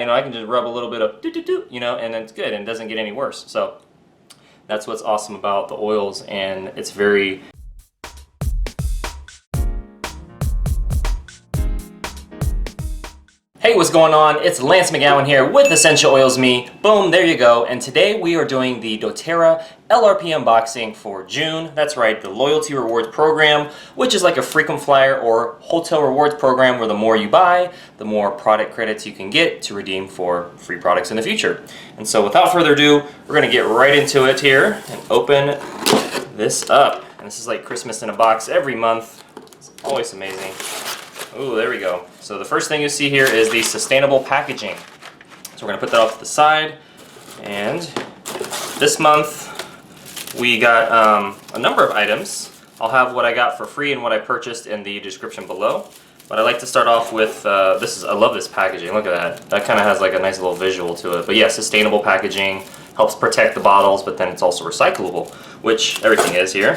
You know, I can just rub a little bit of do, you know, and it's good and it doesn't get any worse. So that's what's awesome about the oils, and it's very Hey, what's going on? It's Lance McGowan here with Essential Oils Me. Boom, there you go. And today we are doing the doTERRA LRP unboxing for June. That's right, the Loyalty Rewards Program, which is like a frequent flyer or hotel rewards program where the more you buy, the more product credits you can get to redeem for free products in the future. And so without further ado, we're going to get right into it here and open this up. And this is like Christmas in a box every month. It's always amazing. Ooh, there we go. So the first thing you see here is the sustainable packaging. So we're going to put that off to the side. And this month we got a number of items. I'll have what I got for free and what I purchased in the description below. But I like to start off with, I love this packaging. Look at that. That kind of has like a nice little visual to it. But yeah, sustainable packaging helps protect the bottles, but then it's also recyclable, which everything is here.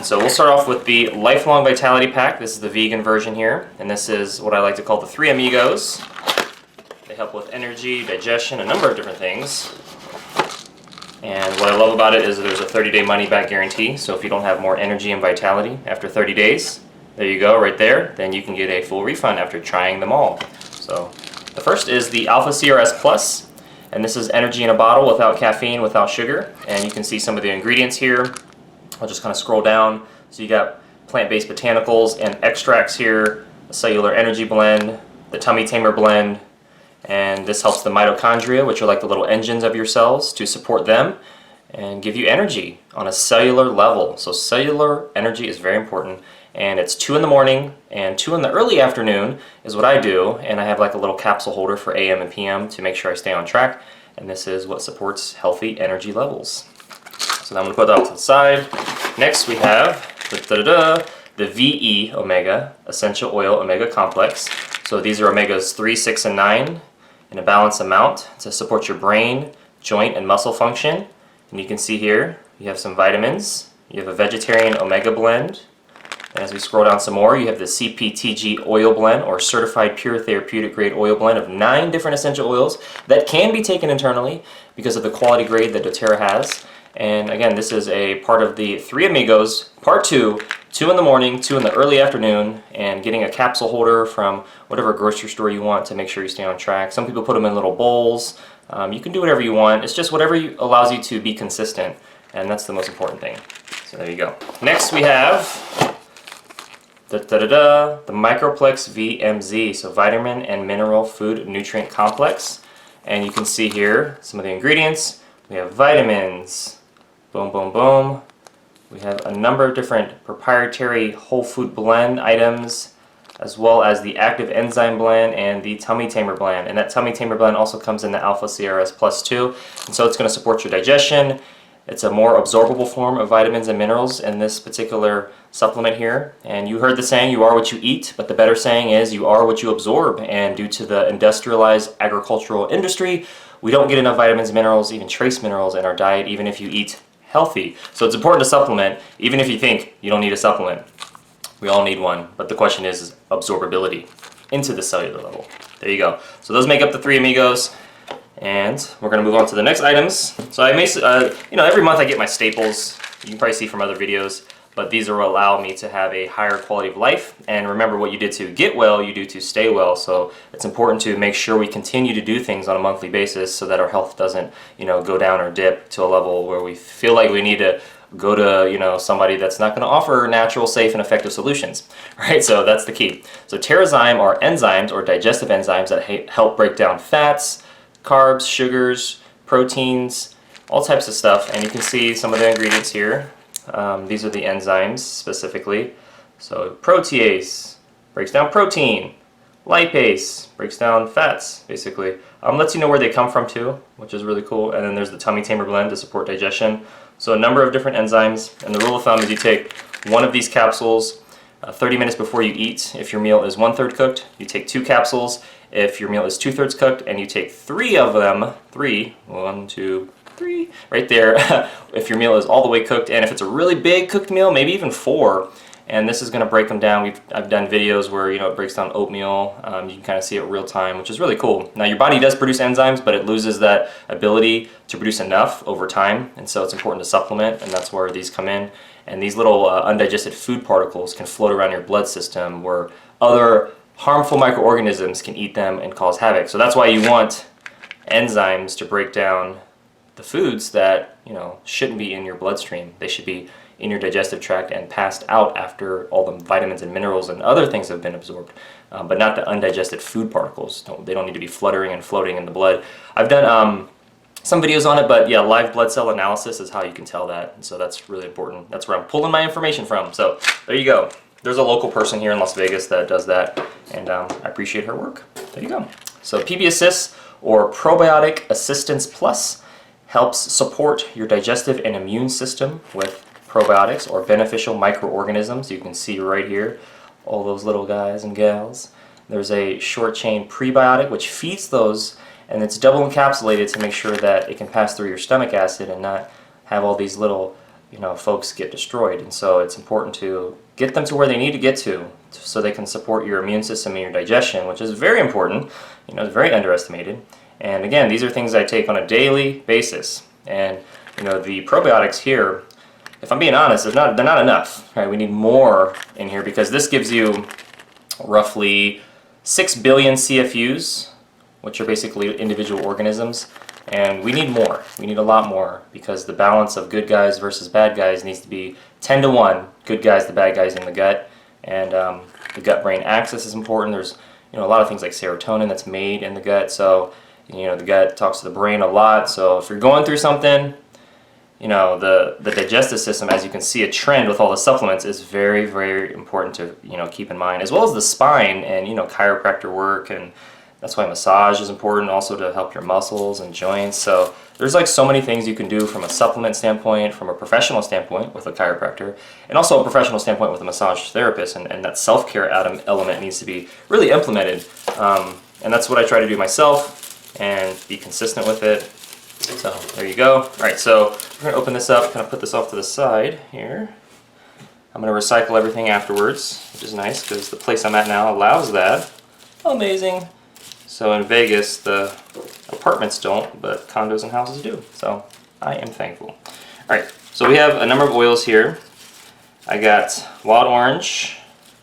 So we'll start off with the Lifelong Vitality Pack. This is the vegan version here, and this is what I like to call the Three Amigos. They help with energy, digestion, a number of different things. And what I love about it is there's a 30-day money-back guarantee, so if you don't have more energy and vitality after 30 days, there you go, right there, then you can get a full refund after trying them all. So the first is the Alpha CRS Plus, and this is energy in a bottle without caffeine, without sugar, and you can see some of the ingredients here. I'll just kind of scroll down. So you got plant-based botanicals and extracts here, a cellular energy blend, the tummy tamer blend, and this helps the mitochondria, which are like the little engines of your cells, to support them and give you energy on a cellular level. So cellular energy is very important, and it's 2 in the morning and 2 in the early afternoon is what I do, and I have like a little capsule holder for AM and PM to make sure I stay on track, and this is what supports healthy energy levels. So now I'm going to put that off to the side. Next we have the VE Omega Essential Oil Omega Complex. So these are omegas 3, 6, and 9 in a balanced amount to support your brain, joint, and muscle function. And you can see here you have some vitamins. You have a vegetarian omega blend. And as we scroll down some more, you have the CPTG oil blend, or Certified Pure Therapeutic Grade Oil blend of 9 different essential oils that can be taken internally because of the quality grade that doTERRA has. And again, this is a part of the Three Amigos, part 2, 2 in the morning, 2 in the early afternoon, and getting a capsule holder from whatever grocery store you want to make sure you stay on track. Some people put them in little bowls. You can do whatever you want. It's just whatever allows you to be consistent, and that's the most important thing. So there you go. Next we have the Microplex VMZ, so Vitamin and Mineral Food Nutrient Complex. And you can see here some of the ingredients. We have vitamins. Boom, boom, boom. We have a number of different proprietary whole food blend items, as well as the active enzyme blend and the tummy tamer blend. And that tummy tamer blend also comes in the Alpha CRS Plus too. And so it's going to support your digestion. It's a more absorbable form of vitamins and minerals in this particular supplement here. And you heard the saying, you are what you eat, but the better saying is you are what you absorb. And due to the industrialized agricultural industry, we don't get enough vitamins, minerals, even trace minerals in our diet, even if you eat healthy. So it's important to supplement, even if you think you don't need a supplement. We all need one, but the question is absorbability into the cellular level. There you go. So those make up the Three Amigos, and we're going to move on to the next items. So I may, every month I get my staples. You can probably see from other videos, but these will allow me to have a higher quality of life. And remember, what you did to get well, you do to stay well. So it's important to make sure we continue to do things on a monthly basis so that our health doesn't, go down or dip to a level where we feel like we need to go to, somebody that's not going to offer natural, safe, and effective solutions, right? So that's the key. So TerraZyme are enzymes or digestive enzymes that help break down fats, carbs, sugars, proteins, all types of stuff. And you can see some of the ingredients here. These are the enzymes specifically. So protease breaks down protein. Lipase breaks down fats, basically. Lets you know where they come from too, which is really cool. And then there's the tummy tamer blend to support digestion. So a number of different enzymes. And the rule of thumb is you take one of these capsules 30 minutes before you eat. If your meal is 1/3 cooked, you take 2 capsules. If your meal is 2/3 cooked, and you take 3 of them, 1, 2, 3, right there, if your meal is all the way cooked. And if it's a really big cooked meal, maybe even 4. and this is going to break them down. I've done videos where, you know, it breaks down oatmeal. You can kind of see it real time, which is really cool. Now your body does produce enzymes, but it loses that ability to produce enough over time, and so it's important to supplement, and that's where these come in. And these little undigested food particles can float around your blood system where other harmful microorganisms can eat them and cause havoc. So that's why you want enzymes to break down the foods that, you know, shouldn't be in your bloodstream. They should be in your digestive tract and passed out after all the vitamins and minerals and other things have been absorbed, but not the undigested food particles. They don't need to be fluttering and floating in the blood. I've done some videos on it, but yeah, live blood cell analysis is how you can tell that, and so that's really important. That's where I'm pulling my information from. So there you go. There's a local person here in Las Vegas that does that, and I appreciate her work. There you go. So PB Assist, or Probiotic Assistance Plus, helps support your digestive and immune system with probiotics, or beneficial microorganisms. You can see right here all those little guys and gals. There's a short chain prebiotic which feeds those, and it's double encapsulated to make sure that it can pass through your stomach acid and not have all these little, you know, folks get destroyed. And so it's important to get them to where they need to get to so they can support your immune system and your digestion, which is very important. You know, it's very underestimated. And again, these are things I take on a daily basis. And you know, the probiotics here, if I'm being honest, they're not enough. Right? We need more in here because this gives you roughly 6 billion CFUs, which are basically individual organisms, and we need more. We need a lot more because the balance of good guys versus bad guys needs to be 10 to 1. Good guys to bad guys in the gut, and the gut-brain axis is important. There's, you know, a lot of things like serotonin that's made in the gut, so you know, the gut talks to the brain a lot. So if you're going through something, you know, the digestive system, as you can see a trend with all the supplements, is very, very important to, you know, keep in mind, as well as the spine and, you know, chiropractor work, and that's why massage is important also to help your muscles and joints. So there's like so many things you can do from a supplement standpoint, from a professional standpoint with a chiropractor, and also a professional standpoint with a massage therapist, and that self-care element needs to be really implemented. And that's what I try to do myself and be consistent with it. So there you go. All right, so we're going to open this up, kind of put this off to the side here. I'm going to recycle everything afterwards, which is nice because the place I'm at now allows that. Amazing. So in Vegas, the apartments don't, but condos and houses do. So I am thankful. All right, so we have a number of oils here. I got wild orange.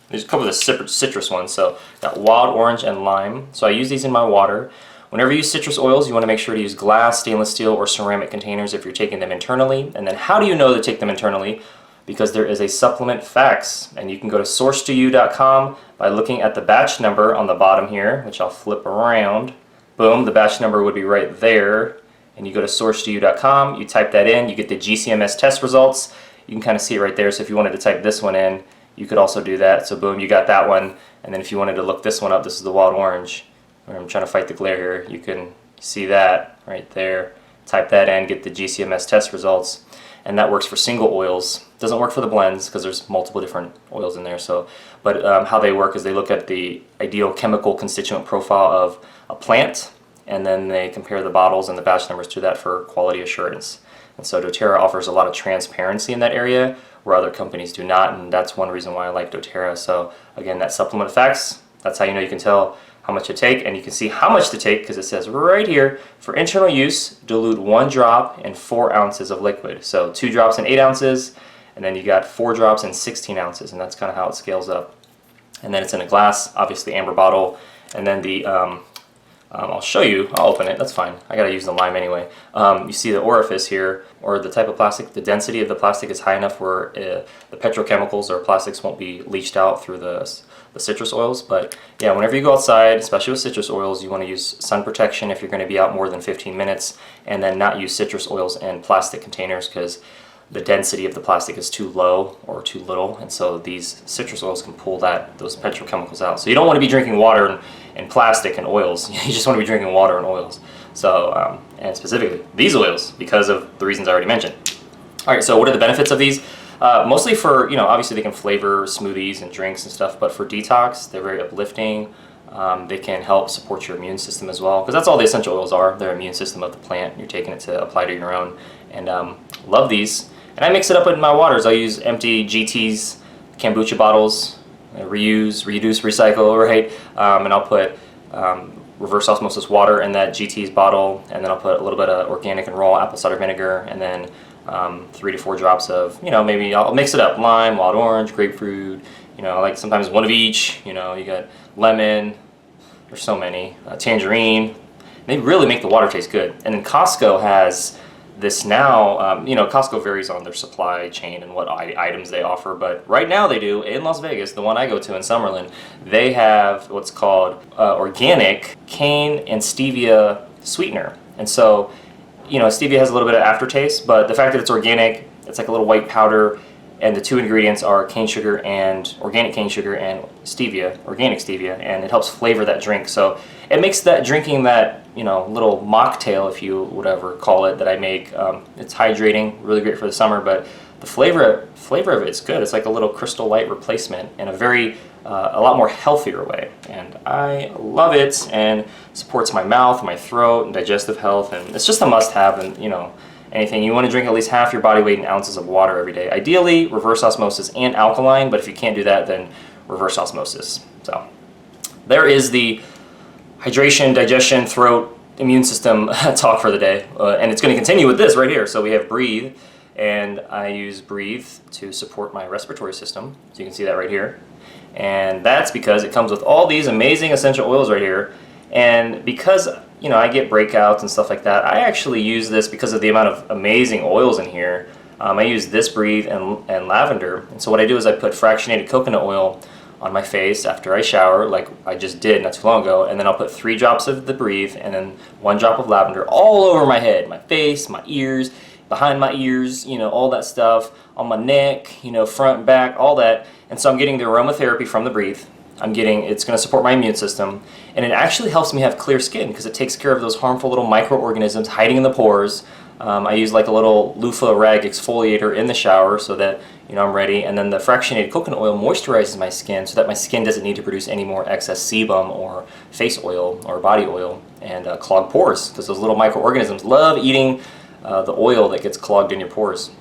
There's a couple of the citrus ones. So got wild orange and lime. So I use these in my water. Whenever you use citrus oils, you want to make sure to use glass, stainless steel, or ceramic containers if you're taking them internally. And then how do you know to take them internally? Because there is a supplement facts, and you can go to source2u.com by looking at the batch number on the bottom here, which I'll flip around. Boom, the batch number would be right there. And you go to source2u.com, you type that in, you get the GCMS test results. You can kind of see it right there. So if you wanted to type this one in, you could also do that. So boom, you got that one. And then if you wanted to look this one up, this is the wild orange. I'm trying to fight the glare here. You can see that right there. Type that in, get the GCMS test results, and that works for single oils. Doesn't work for the blends because there's multiple different oils in there. So, but how they work is they look at the ideal chemical constituent profile of a plant, and then they compare the bottles and the batch numbers to that for quality assurance. And so doTERRA offers a lot of transparency in that area where other companies do not, and that's one reason why I like doTERRA. So again, that supplement effects, that's how you know you can tell how much to take, and you can see how much to take because it says right here, for internal use, dilute 1 drop in 4 ounces of liquid. So 2 drops in 8 ounces, and then you got 4 drops in 16 ounces, and that's kind of how it scales up. And then it's in a glass, obviously amber bottle, and then the, I'll show you, I'll open it, that's fine. I gotta use the lime anyway. You see the orifice here, or the type of plastic, the density of the plastic is high enough where the petrochemicals or plastics won't be leached out through the citrus oils. But yeah, whenever you go outside, especially with citrus oils, you want to use sun protection if you're going to be out more than 15 minutes, and then not use citrus oils in plastic containers because the density of the plastic is too low or too little, and so these citrus oils can pull those petrochemicals out. So you don't want to be drinking water and plastic and oils. You just want to be drinking water and oils. So and specifically these oils because of the reasons I already mentioned. All right, so what are the benefits of these? Mostly for, you know, obviously they can flavor smoothies and drinks and stuff, but for detox, they're very uplifting. They can help support your immune system as well, because that's all the essential oils are. They're immune system of the plant. You're taking it to apply to your own, and love these. And I mix it up in my waters. I use empty GT's kombucha bottles, reuse, reduce, recycle, right? And I'll put reverse osmosis water in that GT's bottle, and then I'll put a little bit of organic and raw apple cider vinegar, and then 3 to 4 drops of, maybe I'll mix it up, lime, wild orange, grapefruit, like sometimes one of each, you got lemon, there's so many, tangerine. They really make the water taste good. And then Costco has this now, Costco varies on their supply chain and what items they offer, but right now they do, in Las Vegas, the one I go to in Summerlin, they have what's called organic cane and stevia sweetener. And so, stevia has a little bit of aftertaste, but the fact that it's organic, it's like a little white powder, and the 2 ingredients are cane sugar and organic cane sugar and stevia, organic stevia, and it helps flavor that drink. So it makes that drinking that, little mocktail, if you would ever call it, that I make, it's hydrating, really great for the summer, but the flavor of it's good. It's like a little Crystal Light replacement in a a lot more healthier way. And I love it, and supports my mouth, my throat, and digestive health, and it's just a must-have. And anything, you want to drink at least half your body weight in ounces of water every day. Ideally, reverse osmosis and alkaline, but if you can't do that, then reverse osmosis. So there is the hydration, digestion, throat, immune system talk for the day. And it's going to continue with this right here. So we have breathe, and I use breathe to support my respiratory system. So you can see that right here. And that's because it comes with all these amazing essential oils right here. And because I get breakouts and stuff like that, I actually use this because of the amount of amazing oils in here. I use this breathe and lavender. And so what I do is I put fractionated coconut oil on my face after I shower, like I just did not too long ago, and then I'll put 3 drops of the breathe and then 1 drop of lavender all over my head, my face, my ears, behind my ears, all that stuff, on my neck, front and back, all that. And so I'm getting the aromatherapy from the breathe. It's going to support my immune system, and it actually helps me have clear skin because it takes care of those harmful little microorganisms hiding in the pores. I use like a little loofah rag exfoliator in the shower so that I'm ready, and then the fractionated coconut oil moisturizes my skin so that my skin doesn't need to produce any more excess sebum or face oil or body oil and clog pores, because those little microorganisms love eating the oil that gets clogged in your pores.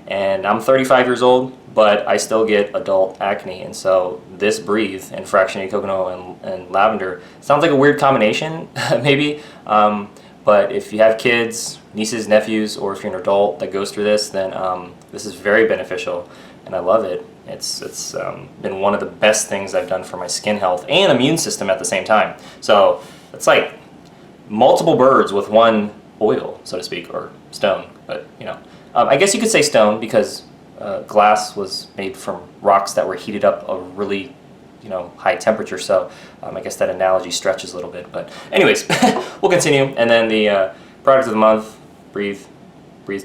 And I'm 35 years old, but I still get adult acne, and so this breathe and fractionated coconut oil and lavender sounds like a weird combination, maybe, but if you have kids, nieces, nephews, or if you're an adult that goes through this, then this is very beneficial, and I love it. It's been one of the best things I've done for my skin health and immune system at the same time. So it's like multiple birds with one oil, so to speak, or stone, but I guess you could say stone because glass was made from rocks that were heated up a really high temperature, so I guess that analogy stretches a little bit, but anyways, we'll continue. And then the product of the month, breathe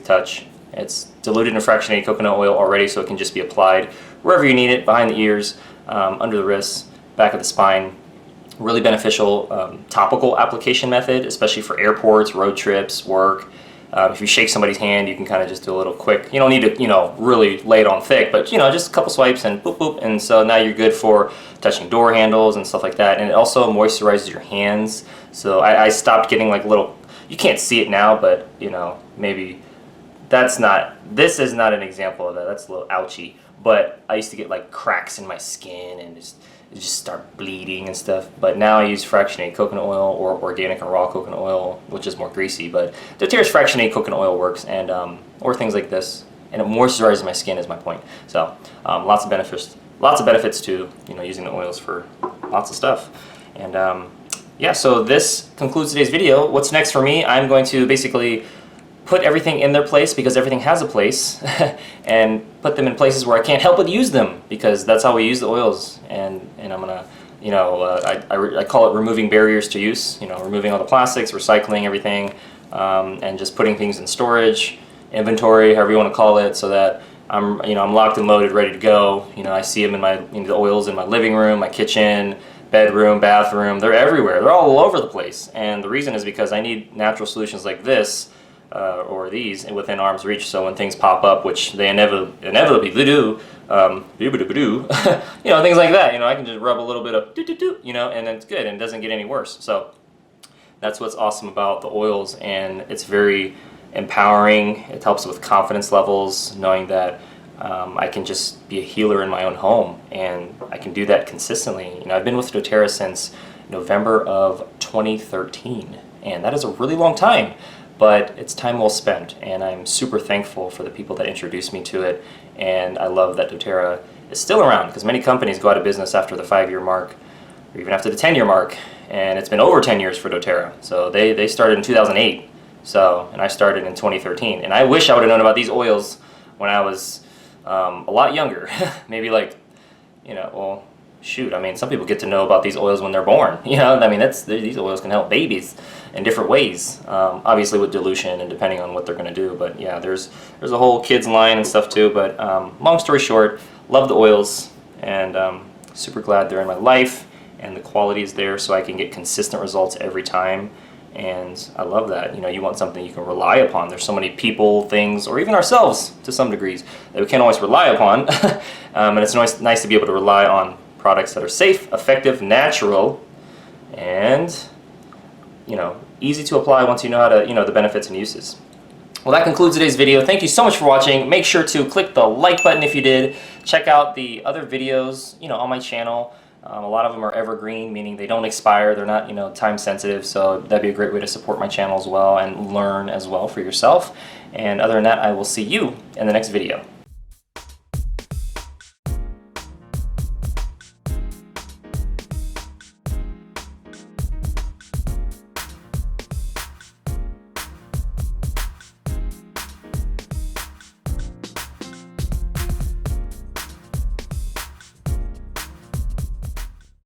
touch. It's diluted in fractionated coconut oil already, so it can just be applied wherever you need it, behind the ears, under the wrists, back of the spine. Really beneficial topical application method, especially for airports, road trips, work. If you shake somebody's hand, you can kind of just do a little quick. You don't need to, really lay it on thick, but just a couple swipes and boop boop, and so now you're good for touching door handles and stuff like that. And it also moisturizes your hands. So I stopped getting like little. You can't see it now, but maybe this is not an example of that. That's a little ouchy. But I used to get like cracks in my skin and just start bleeding and stuff. But now I use fractionated coconut oil or organic and raw coconut oil, which is more greasy. But doTERRA's fractionated coconut oil works, and or things like this, and it moisturizes my skin is my point. So lots of benefits to using the oils for lots of stuff. And yeah, so this concludes today's video. What's next for me? I'm going to basically put everything in their place, because everything has a place, and put them in places where I can't help but use them, because that's how we use the oils. And I'm gonna, I call it removing barriers to use. Removing all the plastics, recycling everything, and just putting things in storage, inventory, however you want to call it, so that I'm locked and loaded, ready to go. I see them in my the oils in my living room, my kitchen, bedroom, bathroom. They're everywhere. They're all over the place. And the reason is because I need natural solutions like this. Or these within arm's reach, so when things pop up, which they inevitably do, things like that, I can just rub a little bit of and it's good and it doesn't get any worse. So that's what's awesome about the oils, and it's very empowering. It helps with confidence levels, knowing that I can just be a healer in my own home, and I can do that consistently. You know, I've been with doTERRA since November of 2013, and that is a really long time, but it's time well spent, and I'm super thankful for the people that introduced me to it, and I love that doTERRA is still around, because many companies go out of business after the 5-year mark, or even after the 10-year mark, and it's been over 10 years for doTERRA. So they started in 2008, and I started in 2013, and I wish I would have known about these oils when I was a lot younger. Maybe like, you know, well, shoot, I mean, some people get to know about these oils when they're born, you know, I mean, these oils can help babies in different ways, obviously with dilution and depending on what they're going to do, but yeah, there's a whole kids line and stuff too, but long story short, love the oils, and super glad they're in my life, and the quality is there so I can get consistent results every time. And I love that. You know, you want something you can rely upon. There's so many people, things, or even ourselves to some degrees that we can't always rely upon. And it's nice to be able to rely on products that are safe, effective, natural, and, you know, easy to apply once you know how to, you know, the benefits and uses. Well, that concludes today's video. Thank you so much for watching. Make sure to click the like button if you did. Check out the other videos, you know, on my channel. A lot of them are evergreen, meaning they don't expire. They're not, you know, time sensitive. So that'd be a great way to support my channel as well and learn as well for yourself. And other than that, I will see you in the next video.